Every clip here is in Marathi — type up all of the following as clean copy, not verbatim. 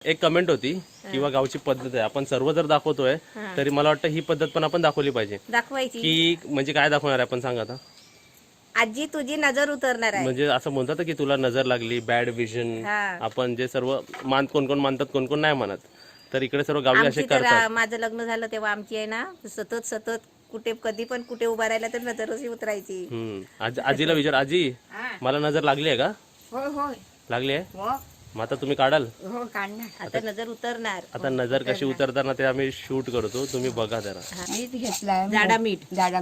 एक कमेंट होती किंवा गावची पद्धत आहे, आपण सर्व जर दाखवतोय तरी मला वाटतं ही पद्धत पण आपण दाखवली पाहिजे. दाखवायची की म्हणजे काय दाखवणार आहे आपण सांगा आता. आजी तुझी नजर उतरणार आहे. म्हणजे असं म्हणतात की तुला नजर लागली, बॅड विजन. आपण जे सर्व कोण कोण मानतात, कोण कोण नाही मानत. तर इकडे सर्व गावी असे करतात. माझं लग्न झालं तेव्हा आमची आहे ना सतत सतत कुठे कधी पण कुठे उभा राहिला तर नजर अशी उतरायची. आजीला विचार, आजी मला नजर लागली आहे का? होय होय लागली आहे. मग आता तुम्ही काढाल. हो काढणार. आता नजर उतरणार. आता नजर कशी उतरताना ते आम्ही शूट करतो, तुम्ही बघा जरा. मीठ घेतलाय, जाडा मीठ जाडा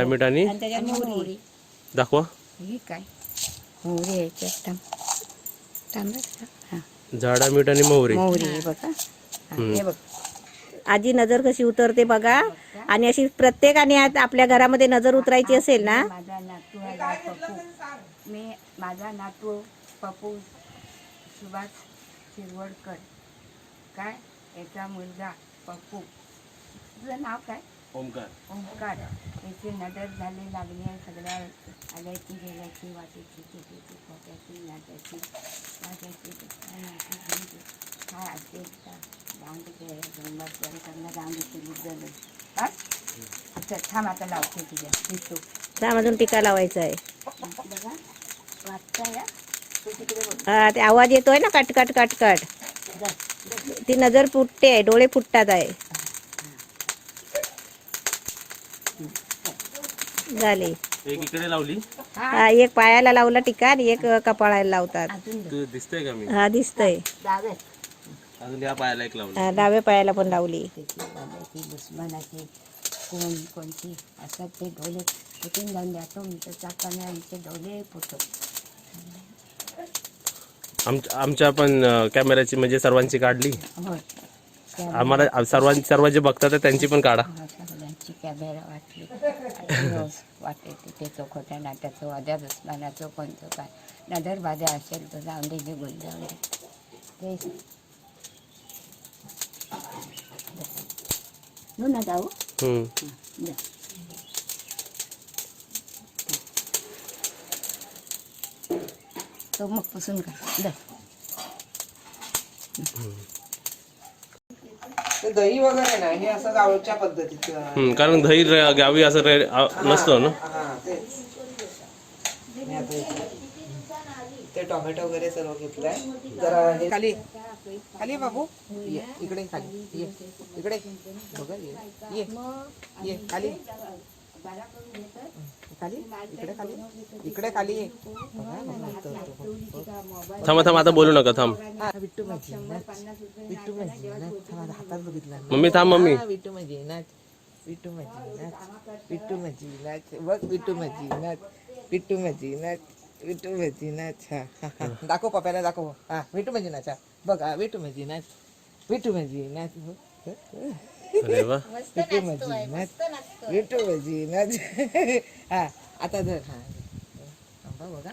मीठ आणि त्याच्यात मोहरी दाखवा. ही काय मोहरी यायची जाडा मीठ आणि मोहरी. मोहरी बघा. हे बघ आजी नजर कशी उतरते बघा. आणि अशी प्रत्येकाने आपल्या घरामध्ये नजर उतरायची असेल ना. माझा नातू पप्पू सुभाष शिरवडकर काय याचा मुलगा पप्पू, तुझं नाव काय? ओंकार. याची नजर झाली लागली आहे सगळ्या आल्याची गेल्याची वाटेची तिची खोट्याची नाट्याची वाट्याची काय असेल अच्छा थांब आता लावते तुझ्या दिसतो. थांब अजून टीका लावायचा आहे बघा. वाटतं या हा ते आवाज येतोय ना कट कट कट कट. ती नजर फुटते, डोळे फुटतात आहे. झाली. एक इकडे लावली. हा एक पायाला लावला टीका आणि एक कपाळाला लावतात. दिसतंय का मी? हा दिसतंय. अजून या पायाला एक लावली. डाव्या पायाला पण लावली. दुश्मनाची कोण कोणती असं ते डोळे फुटून जाऊन द्यातो मी तर चाकाने आमचे डोळे फुटतो. आमच्या पण कॅमेऱ्याची म्हणजे सर्वांची काढली. आम्हाला सर्व जे बघतात त्यांची पण काढा. सगळ्यांची कॅमेरा वाटली वाटते तिथे चौखोट्या नाट्याचं वाद्या दुश्मनाचं कोणतं काय नजर बाजा असेल तर जाऊन दे निघून जाऊन दे. ना जाऊ तो मग पुसून का दही वगैरे ना हे असं गावच्या पद्धतीचं. कारण दही गावी असं नसतो ना. ते टोमॅटो वगैरे सर्व घेतलंय जरा. हे खाली खाली बाबू ये इकडे खाली ये इकडे बघा ये ये खाली खाली इकडे खाली इकडे खाली ये. थांबा आता बोलू नका. थांब विट्टू माझी विट्टू माझी हातात बघितला मम्मी. थांब मम्मी. विट्टू माझी नाच विट्टू माझी नाच विट्टू माझी नाच बघ विट्टू माझी नाच विट्टू माझी नाच विट्टू माझी नाच. हा दाखव पप्याला दाखव. हा विट्टू माझी नाच. बघ हा विट्टू माझी नाच विट्टू माझी नाच. अरे वा. विट्टू माझी नाच विट्टू माझी नाच. हा आता धर. हा बघा.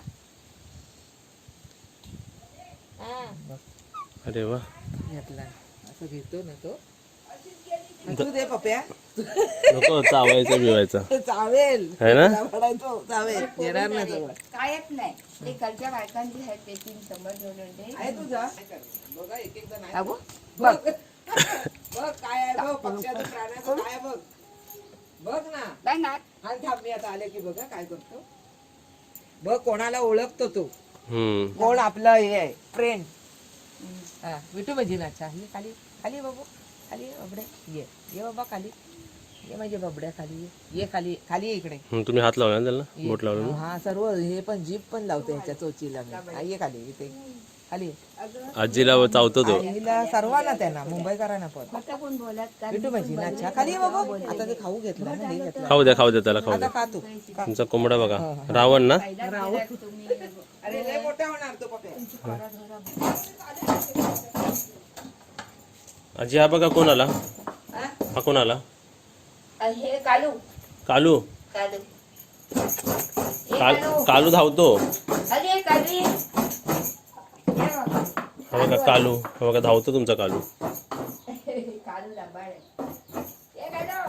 अरे वा. घेतला असं घेतो ना तो. तू दे पप्या. नको चावायचं बिवायचं. चावेल है ना. चावेल येणार ना जवळ. कायच नाही ते कालच्या बायकांची आहेत ते 3 समज आहे तुझा. बघा एक एक जण आहे. बघ बघ काय आहे बघ. पक्ष्याचं प्राण्याचं काय बघ. बघ ना. काय ना आणि थांब मी आता आले की बघा काय करतो. बघ कोणाला ओळखतो तो. हम्म. कोण आपलं हे आहे फ्रेंड. हा विटू माझी नाचा. ये खाली खाली बाबू खाली बबड्या ये ये बाबा खाली ये माझे बबड्या खाली ये खाली खाली इकडे. तुम्ही हात लावला ना त्याला, बोट लावला ना. हा सर्व हे पण जीप पण लावते ह्याच्या चोचीला मी. ये खाली इथे खाली. आजीला चावतो तो. आईला सर्वांना त्यांना मुंबईकरांना पण. खोटं कोण बोलत का विटू माझी नाचा खाली ये बाबा. आता ते खाऊ घेतला ना हे घेतला. खाऊ द्या त्याला खाऊ आता द्या. खा तू. तुमचा कोंबडा बघा. रावण ना. अरे लय मोठा होणार तो पप्या. आजी हा बघा कोण आला. हा कोण आला. हे कालू कालू. कालू धावतो. अरे काली हा बघा कालू. हा बघा धावतो तुमचा कालू. कालू लबाड हे कालू.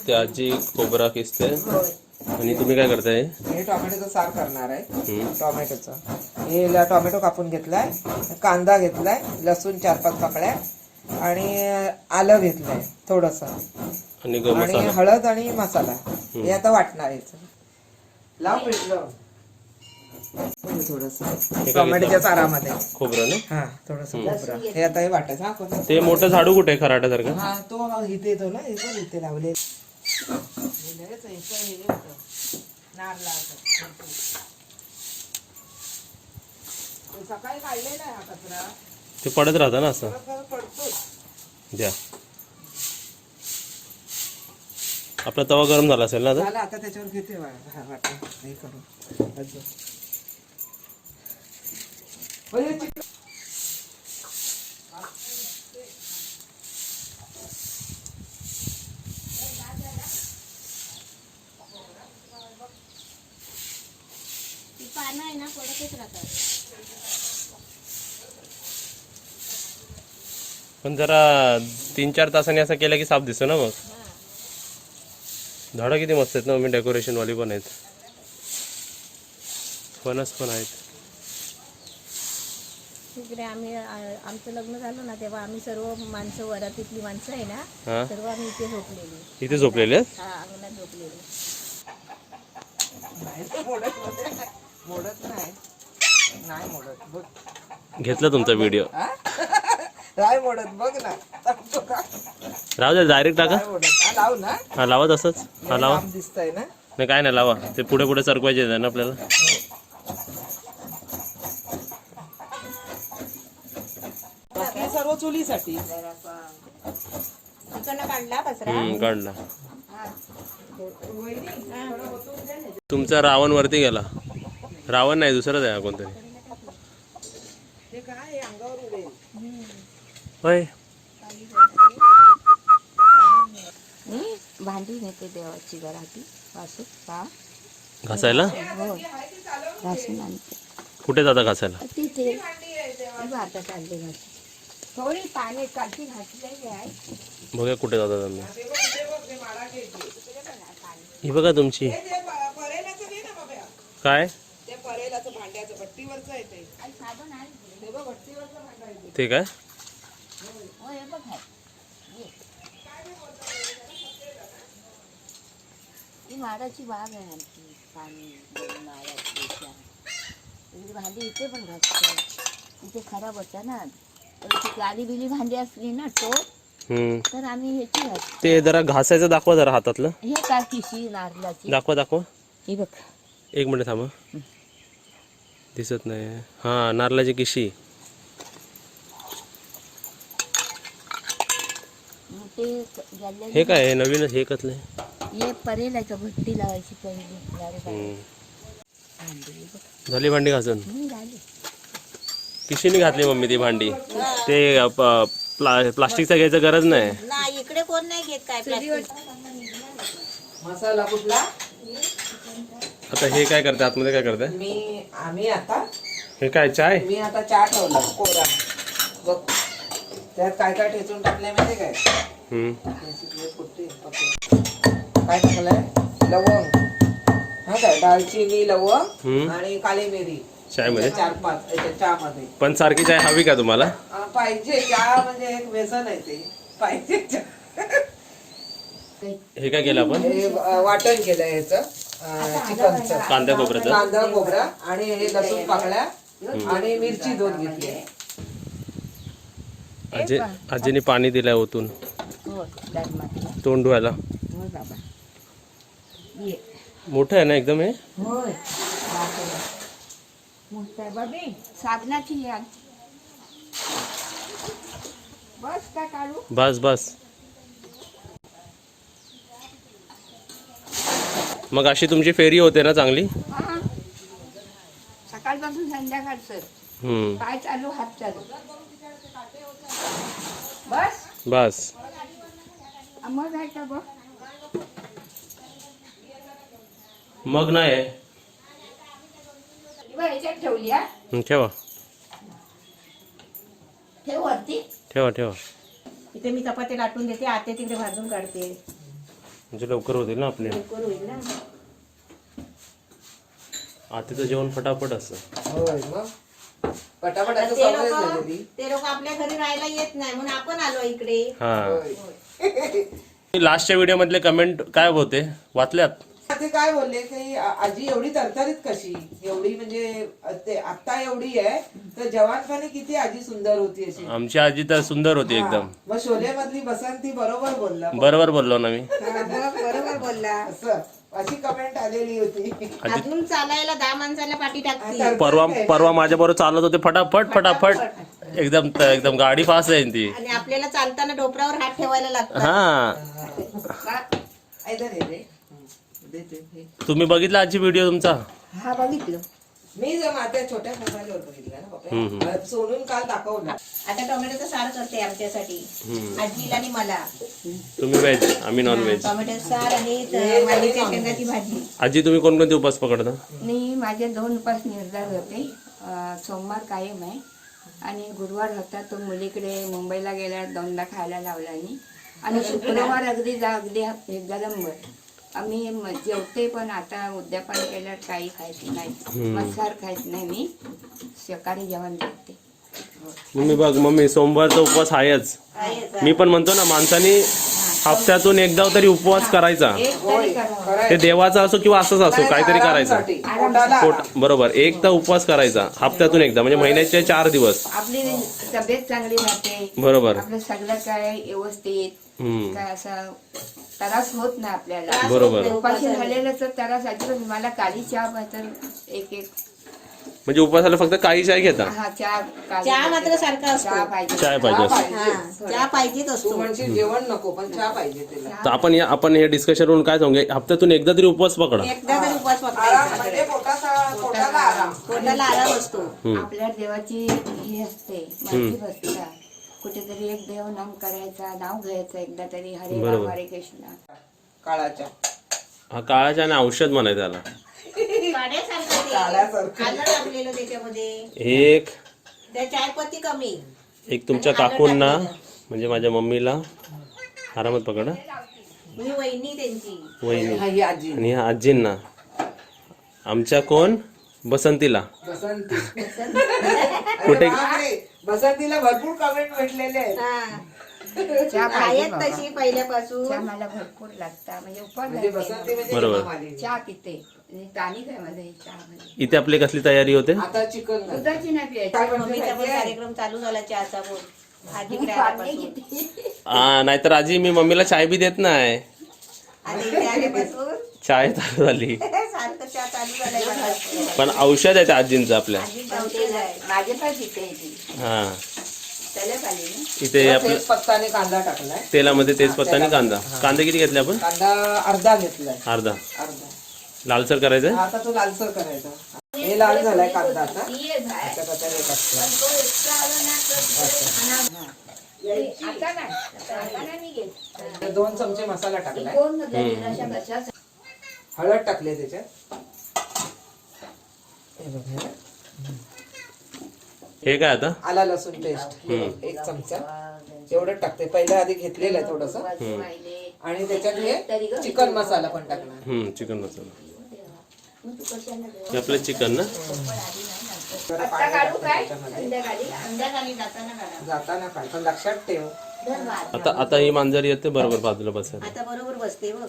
ते आजी खोबरा किसते होय. आणि तुम्ही काय करताय? हे टोमॅटोचं सार करणार आहे. टोमॅटोचं हे टोमॅटो कापून घेतलाय, कांदा घेतलाय, लसूण 4-5 पाकळ्या आणि आलं घेतलंय थोडस आणि आणि मसाला हळद आणि मसाला हे आता वाटणार आहे. लाव पिठलं थोडस काय टोमॅटोच्या सारामध्ये. खोबरं ना? हा थोडस खोबरं हे आता हे वाटायचं. हा कोणता? ते मोठं झाडू कुठे आहे खराट्यासारखं? हा तो इथे येतो ना, हे पण इथे लावले. सकाळी काढलेला आहे हा कचरा, ते पडत राहतं ना असं. पडतो. द्या. आपला तवा गरम झाला असेल ना आता? झालं आता त्याच्यावर घेते वाटण हे करू अजून. पानं आहे ना पडतच राहतात. पण जरा 3-4 तासांनी असं केलं की साफ दिसतो ना मग. झाडं किती मस्त आहेत ना मम्मी, डेकोरेशन वाली पण आहेत, फणस पण आहेत. तिकडे आम्ही आमचं लग्न झालं ना तेव्हा आम्ही सर्व माणसं, वरातीतली माणसं आहे ना, हा, सर्व आम्ही इथे झोपलेली. इथे झोपलेले आहेत. हा, अंगणात झोपलेली. मोडत नाही, नाही मोडत बघ. घेतला तुमचा व्हिडिओ. नाही मोडत बघ ना. राहू द्या, डायरेक्ट टाका. नाही मोडत. हा, लाव ना. हा लावा तसंच. हा लावा. लांब दिसतंय ना. नाही काय नाही, लावा. ते पुढे पुढे सरकवायचे आहे ना आपल्याला. हे सर्व चुलीसाठी. तिकडनं काढला कचरा. काढला. तुमचा रावण वरती गेला. रावण नाही, दुसराच आहे कोणतरी. ते काय अंगावर उडेल. होय. मी भांडी नेते देवाची घराची वासून का घासायला हो घासून आणते. कुठे जाता घासायला? तिथे आता चालले घास थोडी पाणी काठी घातलेली आहे. बघा कुठे जाता तुम्ही. ही बघा तुमची काय ते परेलाचं भांड्याचं भट्टीवरचं आहे ते. साबण आहे हे बघ भट्टीवरचं भांडं आहे ते. ते काय? हो हे बघ आहे. ही माडाची बाग आहे आमची. पाणी माडाची इकडे भांडी इथे पण घासतो. इथे खराब होता ना, तर ती गाडी बिली भांडी असली ना तो तर आम्ही ह्याची घासतो. ते जरा घासायचं दाखवा जरा हातातलं. हे का किशी नारळाची दाखवा. ही बघ. एक मिनिट थांबा. दिसत नाही. हा, नारळाची किशी. ते गल्ल्या हे काय? हे नवीनच. हे कसलं आहे? हे परेलाचं भट्टी लावायची पहिली. झाली भांडी घासून. झाली. किशीने घातली मम्मी ती भांडी. ते प्लास्टिकचा घ्यायचं गरज नाही. नाही, इकडे कोण नाही घेत काय प्लास्टिक. मसाला कुठला? आता हे काय करते आतमध्ये? काय करते? आम्ही आता हे काय चाय? मी आता चहा ठेवला कोरा. बघ त्यात काय काय ठेचून टाकले माहिती काय? काय टाकलंय? लवंग, हा काय, दालचिनी, लवंग आणि काळी मिरी चाय मध्ये 4-5 चहामध्ये. पण सारखी चाय हवी का तुम्हाला? पाहिजे. चहा म्हणजे एक व्यसन आहे ते. पाहिजे चहा. हे काय केलं आपण? हे वाटण केलं ह्याचं चिकनचं. कांदा खोबऱ्याचं. कांदा खोबरा आणि हे लसूण पाकळ्या आणि मिरची 2 घेतली. आजीने पाणी दिलंय ओतून हो धर्मातला. तोंड धुवायला. हो बाबा ये. मोठं आहे ना एकदम हे. होय मोठं आहे बाबी. साबणाची याद बस का काढू? बस. मग अशी तुमची फेरी होते ना चांगली. हा सकाळपासून संध्याकाळचं पाय चालू हात चालू. बस. मग आहे का बघ. मग नाही ह्याच्यात ठेवली हा. ठेवा. ठेव वरती. ठेवा. इथे मी चपाती लाटून देते, आते तिकडे भाजून काढते. म्हणजे लवकर होतील ना आपले. लवकर होईल ना. आतीचं जेवण फटाफट असतं. होय मग पटापट आता असं ते सवय लोक झालेली. ते लोक आपल्या घरी राहायला येत नाही म्हणून आपण आलो इकडे. हा. होय. लास्टच्या व्हिडिओ मधले कमेंट काय होते वाचल्यात? ते काय बोलले की आजी एवढी तरतरीत कशी, एवढी म्हणजे ते आता एवढी आहे तर जवानपणी किती आजी सुंदर होती अशी. आमची आजी तर सुंदर होती एकदम. मग शोले मधली बसंती बरोबर बोलला. बरोबर बोललो ना मी. बरोबर बोलला. असं अशी कमेंट आलेली होती. अजून चालायला 10 माणसाला पाठी टाकते. परवा माझ्या बरोबर चालत होते फटाफट फटाफट एकदम एकदम गाडी फास्ट आहे ती. आणि आपल्याला चालताना डोपरावर हात ठेवायला लागतो. हा. ऐदा दे रे. दे दे दे. तुम्ही बघितला आजची व्हिडिओ तुमचा? हा बघितलं. मी जर माझ्या छोट्या मोबाईलवर बघितला ना पप्पा, सोडून काल दाखवला. आता टोमॅटोचं सार करते आमच्यासाठी, आजीला आणि मला. तुम्ही व्हेज, आम्ही नॉन व्हेज. टोमॅटो सार आणि वालीच्या शेंगाची भाजी. आजी तुम्ही कोणकोणते उपवास पकडता? मी माझे 2 उपास निर्धार होते. सोमवार कायम आहे आणि गुरुवार होता तो मुलीकडे मुंबईला गेल्यावर 2दा खायला लावला आणि शुक्रवार अगदी एकदम आम्ही जेवते पण आता उद्यापन केल्यावर काही खायचं नाही, मसार खायच नाही, मी सकाळी जेवण जेवते. मम्मी बघ मम्मी सोमवारचा उपवास आहेच. मी पण म्हणतो ना माणसाने हप्त्यातून एकदा तरी उपवास करायचा. एक तरी करा. ते देवाचा असो किंवा असंच असो काहीतरी करायचं. आरामसाठी. पोटाला बरोबर एक तर उपवास करायचा हप्त्यातून एकदा म्हणजे महिन्याचे 4 दिवस. आपली तब्येत चांगली राहते, बरोबर. आपलं सगळं काय व्यवस्थित, काय असं त्रास होत नाही आपल्याला. बरोबर. उपाशी झालेलं तर त्रास अजिबात. मला काली चहा तर एक म्हणजे उपवासाला फक्त काही चाय घेता? हा चहा मात्र सारखा असतो. चहा पाहिजे. चाय पाहिजे असतो. हा, चहा पाहिजेच तू असतो. म्हणशील जेवण नको पण चहा पाहिजे तिला. तर आपण हे डिस्कशन करून काय सांगू हप्त्यातून एकदा तरी उपवास पकडा. एकदा तरी उपवास आराम पकडायचा. म्हणजे पोटाला आराम. पोटाला आराम असतो. आपल्या देवाची ही असते माहिती असते का, कुठेतरी एक देव नाम करायचा, नाव घ्यायचं एकदा तरी, हरे राम हरे कृष्ण. काळाच्या हा काळाच्या आणि औषध म्हणायचं त्याला. काढ्यासारखं ते. काढ्यासारखं. आलं टाकलेलं त्याच्यामध्ये. एक त्या चायपत्ती कमी. तुमच्या काकूंना म्हणजे माझ्या मम्मीला आरामात पकडा. मी वहिनी त्यांची. वहिनी हा, ही आजी आणि ह्या आजींना आमच्या कोण बसंतीला. बसंती. कुठे? अरे बापरे, बसंतीला भरपूर कमेंट भेटलेले आहेत. हा. चहा आहेत पाहिजे बाबा. तशी पहिल्यापासून. चहा मला भरपूर लागता, म्हणजे उपवास म्हणजे धरते. बसंती म्हणजे बरोबर. इमाम आली. चहा पिते आणि टॉनिक आहे माझं हे चहामध्ये. इथे आपली कसली तयारी होते? आता चिकन घाल. दुधाची नाही प्यायची. मम्मीचा पण कार्यक्रम चालू झाला चहाचा बोल. आजीकडे आल्यापासून. नाहीतर आजी मी मम्मीला चाय बी देत नाही. आणि इकडे आल्यापासून चाय चालू झाली. सारखं चहा चालू झालाय मला. पण औषध आहे त्या आजींचं आपल्या. आजीचं औषध आहे. माझे पण पिते ती हा त्याला आली ना. इथे आपलं तेजपत्ता आणि कांदा टाकलाय. तेलामध्ये तेजपत्ता आणि कांदा. कांदे किती घेतले आपण? कांदा अर्धा घेतलाय. अर्धा. अर्धा. लालसर करायचंय. आता तो लालसर करायचा. हे लाल झालाय कांदा आता. ती आहे बाहेर. त्याच्यात आता हे टाकतो. पण तो एक्स्ट्रा आला ना तर आता नाही मी घेत. हे 2 चमचे मसाला टाकलाय. कोण अशा कशा हळद टाकले त्याच्यात. हे बघ हे. हे काय आता? आला लसूण पेस्ट 1 चमचा एवढं टाकते. पहिल्या आधी घेतलेलं आहे थोडस. राहिले. आणि त्याच्यात हे चिकन मसाला पण टाकणार. चिकन मसाला. हे आपलं चिकन ना. जरा आता पाणी काढू काय टाकते संध्याकाळी. संध्याकाळी जाताना काढा. जाताना काय पण लक्षात ठेव. आता ही मांजरी येते बरोबर बाजूला बसायला. आता बरोबर बसते बघ.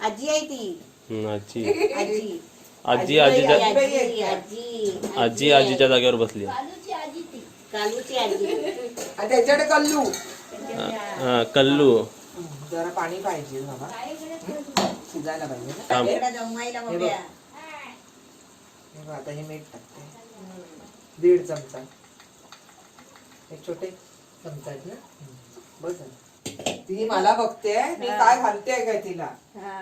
आजी आहे ती. आजी आजी आजी आजीच्या आजी आजी आजी आजीच्या जागेवर बसली. कालूची आजी. आणि त्याच्याकडे कल्लू. हा कल्लू. जरा पाणी पाहिजे बाबा. शिजायला पाहिजे ना. थांब. इकडं जमायला बघूया. हे बघ, आता हे मीठ टाकते 1.5 चमचा. एक छोटे चमचा आहेत ना. बस झालं. ती मला बघते मी काय घालते काय तिला.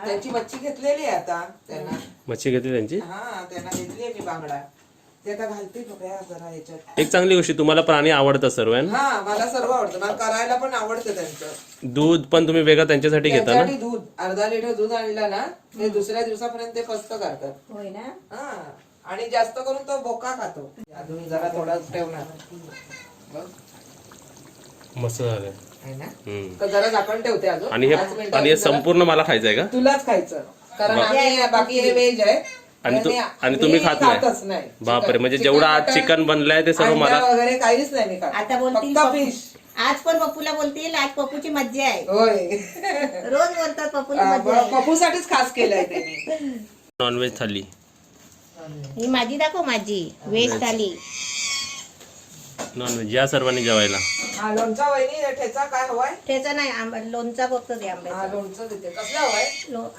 त्यांची मच्छी घेतलेली आहे आता त्यांना. मच्छी घेतली त्यांची. हा त्यांना घेतली मी बांगडा. ते आता घालते बघा जरा याच्यात. एक चांगली गोष्ट तुम्हाला प्राणी आवडतात सर्व आहे ना. हा मला सर्व आवडतं. मला करायला पण आवडतं त्यांचं. दूध पण तुम्ही वेगळं त्यांच्यासाठी घेता ना. त्याच्यासाठी दूध अर्धा लिटर दूध आणलं ना ते दुसऱ्या दिवसापर्यंत ते पस्त करतात. होय ना. हा आणि जास्त करून तो बोका खातो. अजून जरा थोडा ठेवणार. बघ. मस्त झालंय. आहे ना हम्म. तर जरा झाकण ठेवते अजून आणि हे 5 मिनिटं आणि हे जरा संपूर्ण मला खायचं आहे का? तुलाच खायचं कारण आम्ही बाकी हे व्हेज आहे आणि तुम्ही खात नाही? खातच नाही बापरे, म्हणजे जेवढं आज चिकन बनलंय ते सर्व अंडा मला. वगैरे काहीच नाही मी खात. आता बोलतील फक्त फिश. आज पण पप्पूला बोलतील आज पप्पूची मज्जा आहे. होय रोज बोलतात पप्पूला मज्जा आहे. पप्पूसाठीच खास केलंय त्यांनी. नॉनव्हेज थाली. ही माझी दाखव माझी व्हेज थाली. नॉनव्हेज या सर्वांनी जेवायला. हा लोणचा वहिनी ठेचा काय हवाय? ठेचा नाही लोणचा फक्त दे हा आंब्याचा. लोणचं देते कसलं हवाय?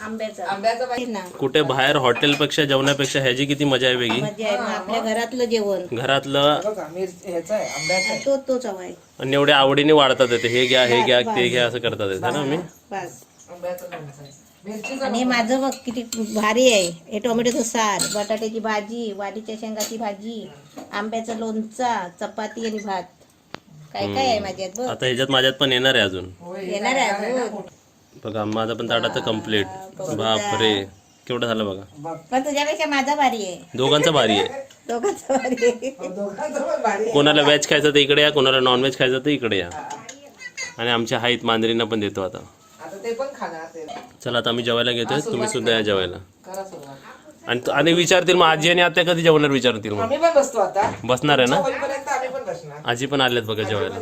आंब्याचा आंब्याचं पाहिजे ना कुठे बाहेर हॉटेलपेक्षा जेवणापेक्षा ह्याची किती मजा आहे वेगळी. मज्जा आहे. मग आपल्या घरातलं जेवण घरातलं बघा ह्याचं आहे आंब्याचं आहे. तोच हवाय. आणि एवढ्या आवडीने वाढतात येते, हे घ्या हे घ्या ते घ्या असं करतात येते ना मी. बस. आंब्याचं लोणचं आहे. मिरचीचं आणि माझं बघ किती भारी आहे. हे टोमॅटोचं सार, बटाट्याची भाजी, वालीच्या शेंगाची भाजी, आंब्याचा लोणचा, चपाती आणि भात. काय काय आहे माझ्यात बघ. आता ह्याच्यात माझ्यात पण येणार आहे अजून. येणार आहे अजून. बघा माझा पण ताटाचं कम्प्लीट. बापरे केवढं झालं बघा. पण तुझ्यापेक्षा माझा भारी आहे. दोघांचं भारी आहे. दोघांचा भारी आहे. दोघांचं पण भारी आहे. कोणाला व्हेज खायचं तर इकडे या, कोणाला नॉनव्हेज खायचं तर इकडे या. आणि आमच्या हाईत मांजरींना पण देतो आता. आता ते पण खाणार ते. चला आता आम्ही जेवायला घेतोय, तुम्ही सुद्धा या जेवायला. करा सुरुवात. आणि विचारतील मग आजी आणि आत्या कधी जेवणार विचारतील मग. आम्ही पण बसतो आता बसणार आहे ना. होईपर्यंत आम्ही पण बसणार. आजी पण आल्यात बघा जेवायला.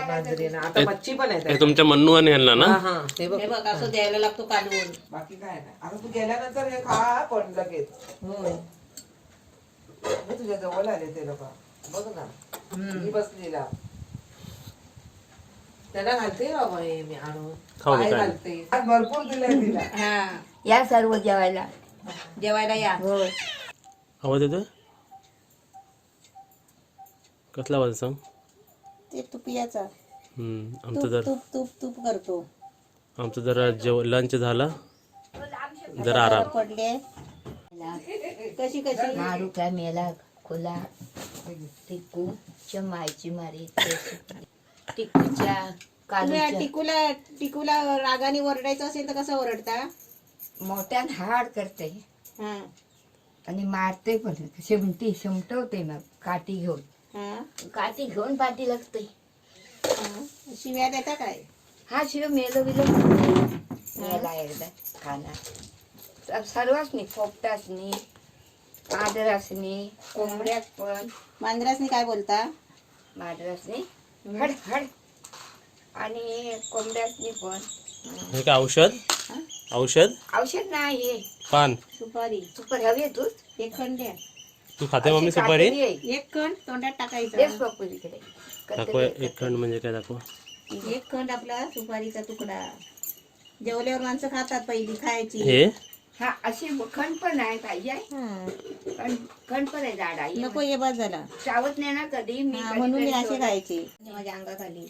मांजरीनं. आता मच्छी पण आहे हे त्यात. तुमच्या मन्नू आणि ह्यांना ना. हा हा ते बघ हे बघ असं द्यायला लागतो काढून. बाकी काय नाही. आता तू गेल्यानंतर हे खा पण लगेच. होय. मी तुझ्या जवळ आले ते लोक बघ ना मी बसलेला त्याला घालते बाबा हे मी आणून खाऊ दे, पाय काय नाही. घालते आज भरपूर दिलंय तिला. हा या सर्व जेवायला. जेवायला या. होय. आवाज येतोय? कसला आवाज सांग? ते तुपियाचा आमचं तूप जर तूप तूप तूप करतो. आमचं जरा लंच झाला, जरा आराम. पडले कशी कशी मारू काय मेला खोला टिकू मायची मारी टिकूच्या तुम्ही कालूच्या टिकूला टिकूला रागाने ओरडायचं असेल तर कसं ओरडता? मोठ्यान हाड करते हा आणि मारते पण शिमटवते मग काठी घेऊन हा काठी घेऊन पाठी लागते. हा. शिव्या देता काय? हा शिव मेलो बिलो मेला एकदा खाणार सर्वच पोपटासनी मांजरासनी कोंबड्यात पण मांजरासनी काय बोलता? मांजरासनी हड हड आणि कोंबड्यासनी पण हे काय औषध? औषध औषध नाही पान. सुपारी सुपर हवी तू एक खंड द्या. तू खाते मम्मी सुपारी? एक खंड तोंडात टाकायचा. तेच बघू तिकडे दाखव एक खंड म्हणजे काय दाखव. एक खंड आपला सुपारीचा तुकडा. जेवल्यावर माणसं खातात पहिली खायची. हे हा अशी खंड पण आहे पाहिजे हा. खंड पण आहे झाड आहे नको ये बस झाला. चावत नाही ना कधी मी हा, म्हणून मी असे खायचे माझ्या अंगाखाली.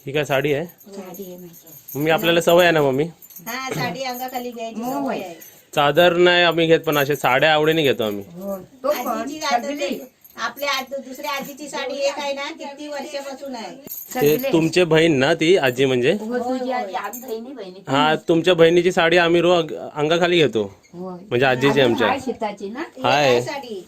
ही काय साडी आहे? साडी आहे माझी. मम्मी आपल्याला सवय आहे ना मम्मी. हा साडी अंगाखाली घ्यायची सवय आहे. चादर नाही आम्ही घेत, पण असे साड्या आवडीने घेतो आम्ही. हो तो पण आजीची सगळी आपल्या दुसऱ्या आजीची साडी एक आहे ना किती वर्षापासून आहे. ते सगळे तुमचे बहीण ना ती आजी म्हणजे. हो, तुझी आजी आम्ही बहिणी हा तुमच्या बहिणीची साडी आम्ही रोज अंगाखाली घेतो, होय म्हणजे आजीची आमच्या. काय शेताची ना ही हाय. आहे साडी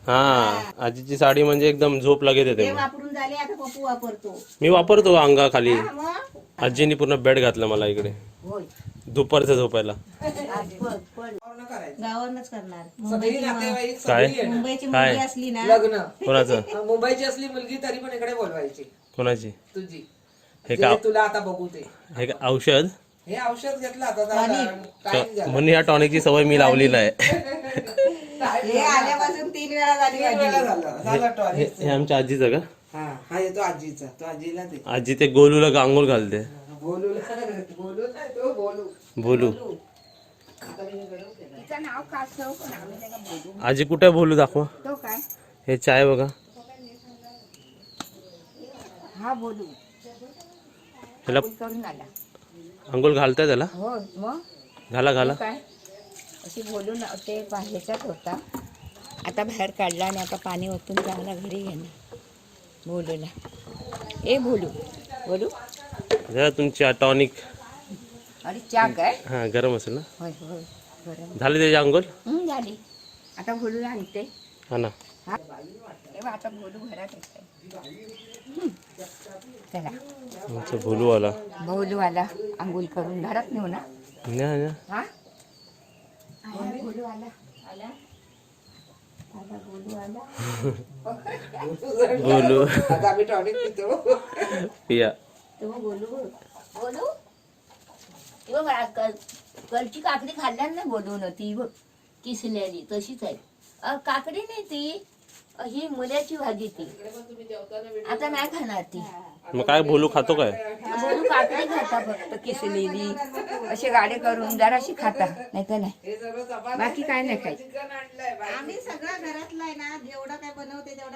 हा आजीची साडी म्हणजे एकदम झोप लागत येते ते मग. वापरून झाले आता पप्पू वापरतो. मी वापरतो अंगाखाली. हा, मग आजीने पूर्ण बेड घातलं मला इकडे होय दुपारचं झोपायला. आज बघ पण गावावरच करणार. सगळी नातेवाईक काय? सगळी येणार. मुंबईची काय? मुलगी असली ना लग्न कोणाचं? मुंबईची असली मुलगी तरी पण इकडे बोलवायची कोणाची? तुझी हे जे का तुला आता बघू ते हे का औषध? हे औषध घेतलं आता जरा काय झालं म्हणून या टॉनिकची सवय मी लावलेली आहे. हे आल्यापासून 3 वेळा झाली तीन वेळा माझी. झालं झालं टॉनिक. हे आमच्या आजीचं का? हा हा येतो आजीचा तो आजीला दे आजी ते गोलूला गांगोल घालते. बोलू बोलू नाही तो बोलू बोलू. तिचं नाव कासव पण आम्ही त्याला बोलू आजी कुठे बोलू दाखवा. तो काय हे चाय बघा. हा बोलू ह्याला करून आला अंघोळ घालताय त्याला? हो मग घाला घाला. काय अशी बोलून ते ह्याच्यात होता आता बाहेर काढला आणि आता पाणी ओतून चांगला घरी घेणे बोलूला ए बोलू बोलू जरा तुमची टॉनिक. अरे चहा काय हा गरम असेल ना. होय होय बरं झाले त्याची अंघोळ? झाली आता बोलूला आणते हा ना. हा तेव्हा आता बोलू घरात येते. चला अच्छा भोलू आला. बोलू आला आंघोळ करून घरात नेऊ ना. न्या न्या. हा बोलू आला आला आला बोलू आला. भोलू आता आम्ही टॉनिक पितो. पिया. तेव्हा बोलू बोलू तेव्हा कलची काकडी खाल्ल्यान ना बोलून ती बघ किसलेली तशीच आहे. काकडी नाही ती ही मुल्याची भाजी ती आता नाही खाणार ती. मग काय भोलू खातो काय? बोलू काकडी खाता फक्त किसलेली असे गाडे करून जराशी खाता नाही तर नाही बाकी काय नाही खायचं. आम्ही सगळं घरातलं आहे ना जेवढं काय बनवते तेवढं